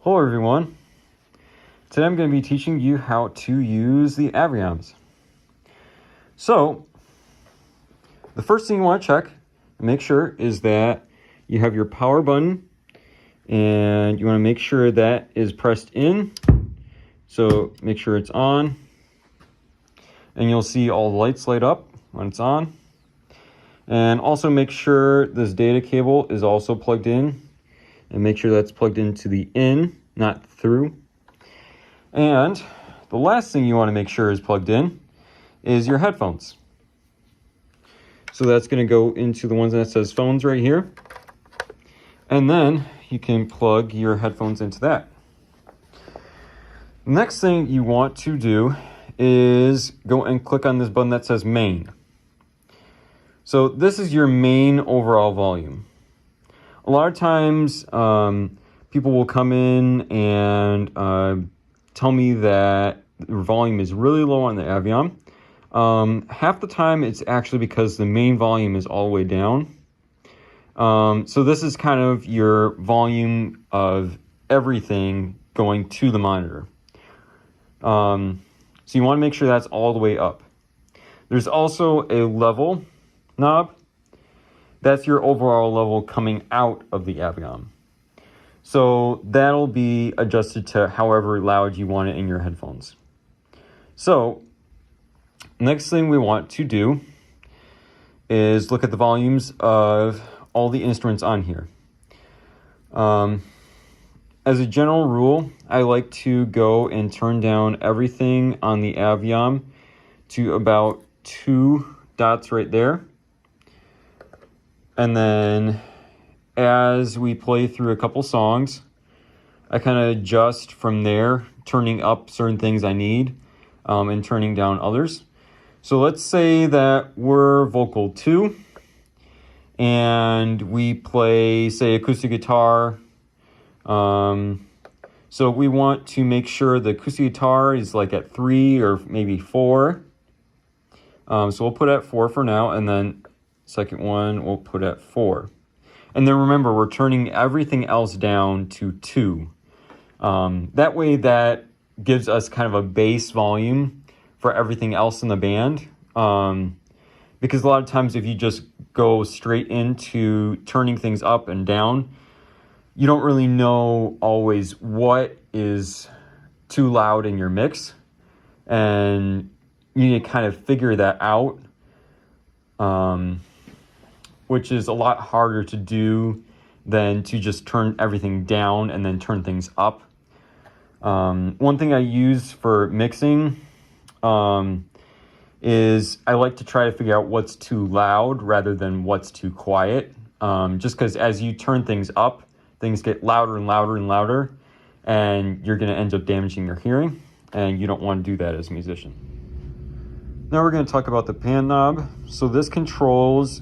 Hello everyone. Today I'm going to be teaching you how to use the Avioms. So, the first thing you want to check and make sure is that you have your power button and you want to make sure that is pressed in. So make sure it's on and you'll see all the lights light up when it's on. And also make sure this data cable is also plugged in and make sure that's plugged into the in, not through. And the last thing you want to make sure is plugged in is your headphones. So that's going to go into the ones that says phones right here. And then you can plug your headphones into that. Next thing you want to do is go and click on this button that says main. So this is your main overall volume. A lot of times people will come in and tell me that the volume is really low on the Aviom. Half the time it's actually because the main volume is all the way down. So this is kind of your volume of everything going to the monitor. So you want to make sure that's all the way up. There's also a level knob. That's your overall level coming out of the Aviom. So that'll be adjusted to however loud you want it in your headphones. So next thing we want to do is look at the volumes of all the instruments on here. As a general rule, I like to go and turn down everything on the Aviom to about 2 dots right there. And then as we play through a couple songs, I kind of adjust from there, turning up certain things I need and turning down others. So let's say that we're vocal 2 and we play, say, acoustic guitar. So we want to make sure the acoustic guitar is like at 3 or maybe 4. So we'll put at 4 for now, and then second one we'll put at 4. And then remember, we're turning everything else down to 2. That way that gives us kind of a base volume for everything else in the band. Because a lot of times if you just go straight into turning things up and down, you don't really know always what is too loud in your mix. And you need to kind of figure that out. Which is a lot harder to do than to just turn everything down and then turn things up. One thing I use for mixing is I like to try to figure out what's too loud rather than what's too quiet. Just because as you turn things up, things get louder and louder and louder, and you're going to end up damaging your hearing, and you don't want to do that as a musician. Now we're going to talk about the pan knob. So this controls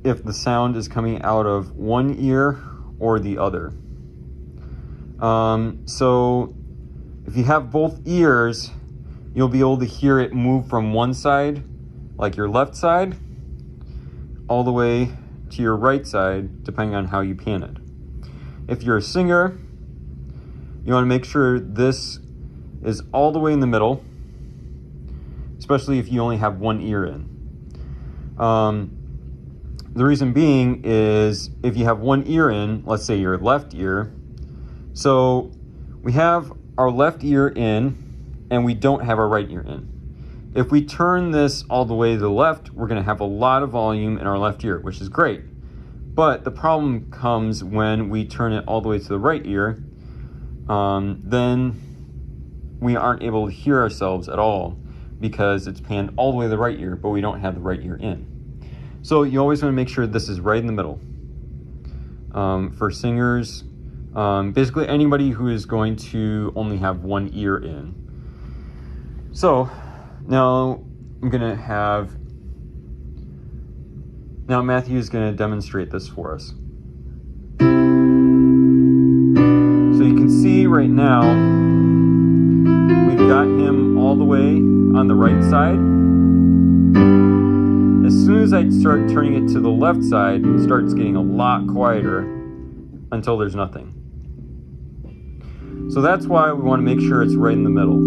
if the sound is coming out of one ear or the other. So if you have both ears, you'll be able to hear it move from one side, like your left side, all the way to your right side, depending on how you pan it. If you're a singer, you want to make sure this is all the way in the middle, especially if you only have one ear in. The reason being is if you have one ear in, let's say your left ear, so we have our left ear in and we don't have our right ear in. If we turn this all the way to the left, we're going to have a lot of volume in our left ear, which is great. But the problem comes when we turn it all the way to the right ear, then we aren't able to hear ourselves at all because it's panned all the way to the right ear, but we don't have the right ear in. So you always want to make sure this is right in the middle. For singers, basically anybody who is going to only have one ear in. So now Matthew is going to demonstrate this for us. So you can see right now, we've got him all the way on the right side. As soon as I start turning it to the left side, it starts getting a lot quieter until there's nothing. So that's why we want to make sure it's right in the middle.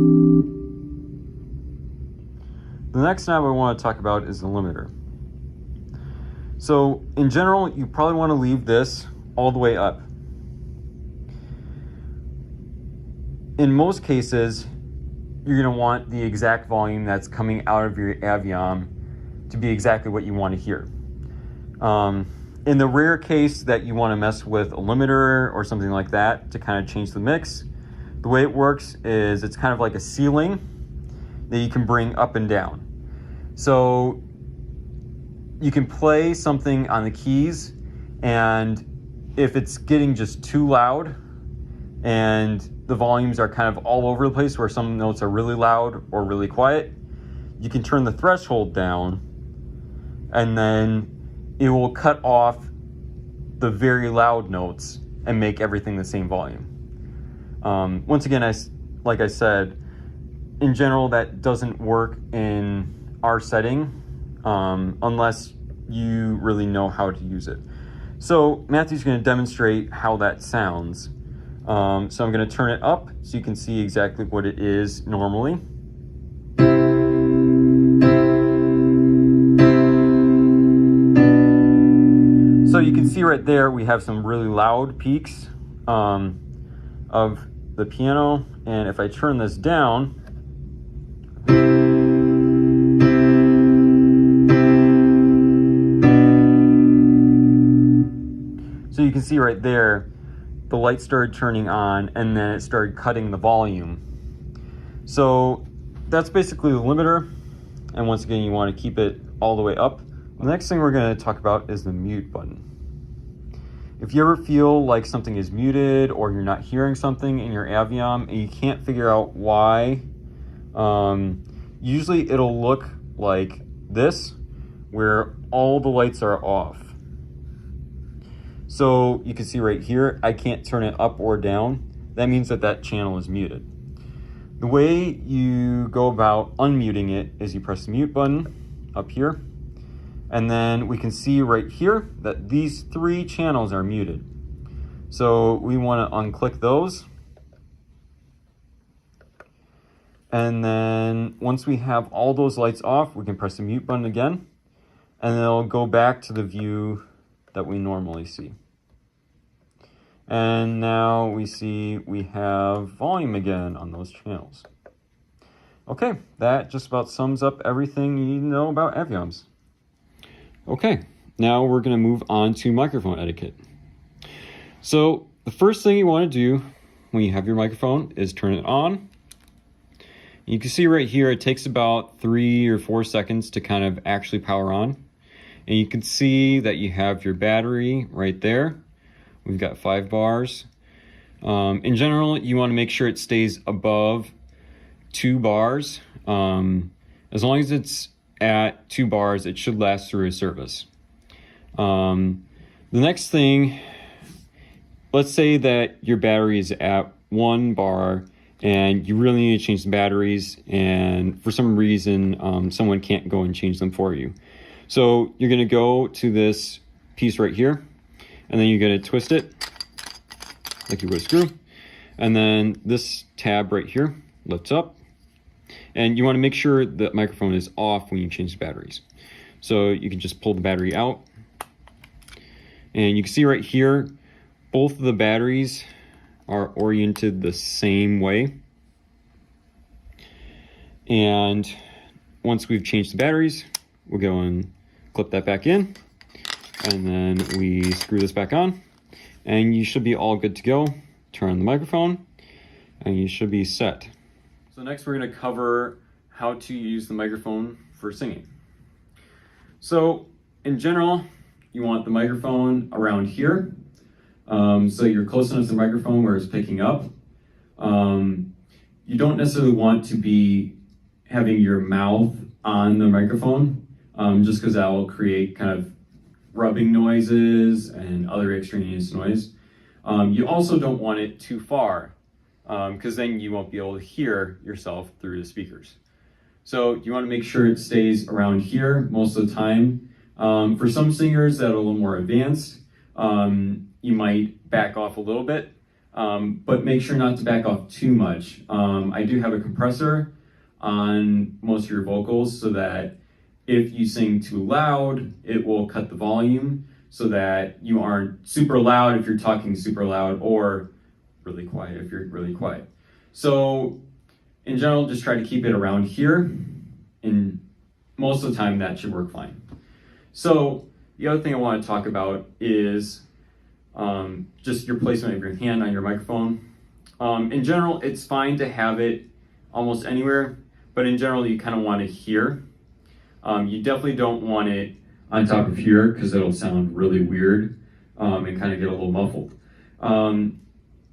The next knob I want to talk about is the limiter. So in general, you probably want to leave this all the way up. In most cases, you're going to want the exact volume that's coming out of your Aviom to be exactly what you want to hear. In the rare case that you want to mess with a limiter or something like that to kind of change the mix, the way it works is it's kind of like a ceiling that you can bring up and down. So you can play something on the keys, and if it's getting just too loud and the volumes are kind of all over the place where some notes are really loud or really quiet, you can turn the threshold down, and then it will cut off the very loud notes and make everything the same volume. Once again, like I said, in general, that doesn't work in our setting unless you really know how to use it. So Matthew's going to demonstrate how that sounds. So I'm going to turn it up so you can see exactly what it is normally. So you can see right there we have some really loud peaks of the piano, and if I turn this down, so you can see right there the light started turning on and then it started cutting the volume. So that's basically the limiter, and once again you want to keep it all the way up. The next thing we're going to talk about is the mute button. If you ever feel like something is muted or you're not hearing something in your Aviom and you can't figure out why, usually it'll look like this, where all the lights are off. So you can see right here, I can't turn it up or down. That means that that channel is muted. The way you go about unmuting it is you press the mute button up here, and then we can see right here that these 3 channels are muted. So we want to unclick those. And then once we have all those lights off, we can press the mute button again, and it'll go back to the view that we normally see. And now we see we have volume again on those channels. Okay, that just about sums up everything you need to know about Avioms. Okay, now we're going to move on to microphone etiquette. So the first thing you want to do when you have your microphone is turn it on. You can see right here it takes about 3 or 4 seconds to kind of actually power on. And you can see that you have your battery right there. We've got 5 bars. In general, you want to make sure it stays above 2 bars. As long as it's at 2 bars, it should last through a service. The next thing, let's say that your battery is at 1 bar and you really need to change the batteries, and for some reason someone can't go and change them for you. So you're going to go to this piece right here, and then you're going to twist it like you would a screw, and then this tab right here lifts up, and you want to make sure the microphone is off when you change the batteries. So you can just pull the battery out, and you can see right here both of the batteries are oriented the same way. And once we've changed the batteries, we'll go and clip that back in, and then we screw this back on, and you should be all good to go. Turn on the microphone, and you should be set. So next we're going to cover how to use the microphone for singing. So in general, you want the microphone around here. So you're close enough to the microphone where it's picking up. You don't necessarily want to be having your mouth on the microphone, just because that will create kind of rubbing noises and other extraneous noise. You also don't want it too far, because then you won't be able to hear yourself through the speakers. So you want to make sure it stays around here most of the time. For some singers that are a little more advanced, you might back off a little bit, but make sure not to back off too much. I do have a compressor on most of your vocals so that if you sing too loud, it will cut the volume so that you aren't super loud if you're talking super loud, or really quiet if you're really quiet. So in general, just try to keep it around here, and most of the time that should work fine. So the other thing I want to talk about is just your placement of your hand on your microphone. In general, it's fine to have it almost anywhere, but in general, you kind of want it here. You definitely don't want it on top of here because it'll sound really weird and kind of get a little muffled.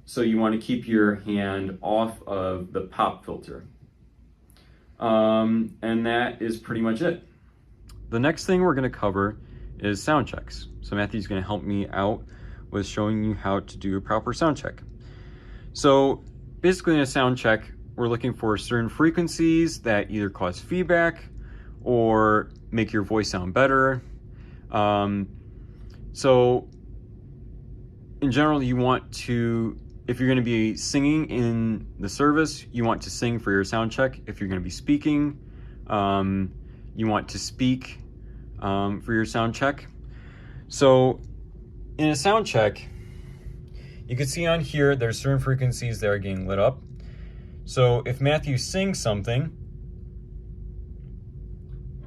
So you want to keep your hand off of the pop filter. And that is pretty much it. The next thing we're going to cover is sound checks. So Matthew's going to help me out with showing you how to do a proper sound check. So basically in a sound check, we're looking for certain frequencies that either cause feedback or make your voice sound better. So in general, you want to, if you're going to be singing in the service, you want to sing for your sound check. If you're going to be speaking, you want to speak for your sound check. So in a sound check, you can see on here, there's certain frequencies that are getting lit up. So if Matthew sings something,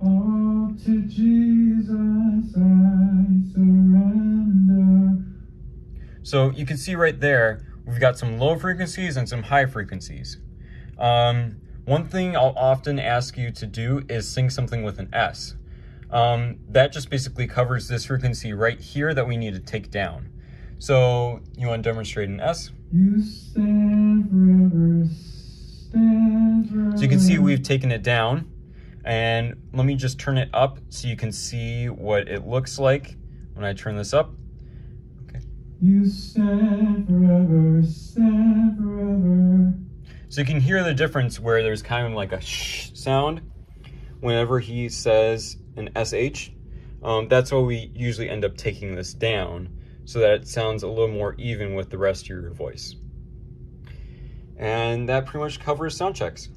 all to Jesus I surrender. So you can see right there, we've got some low frequencies and some high frequencies. One thing I'll often ask you to do is sing something with an S. That just basically covers this frequency right here that we need to take down. So you want to demonstrate an S. You stand forever, stand forever. So you can see we've taken it down. And let me just turn it up so you can see what it looks like when I turn this up. Okay. You stand forever, stand forever. So you can hear the difference where there's kind of like a shh sound whenever he says an SH. That's why we usually end up taking this down so that it sounds a little more even with the rest of your voice. And that pretty much covers sound checks.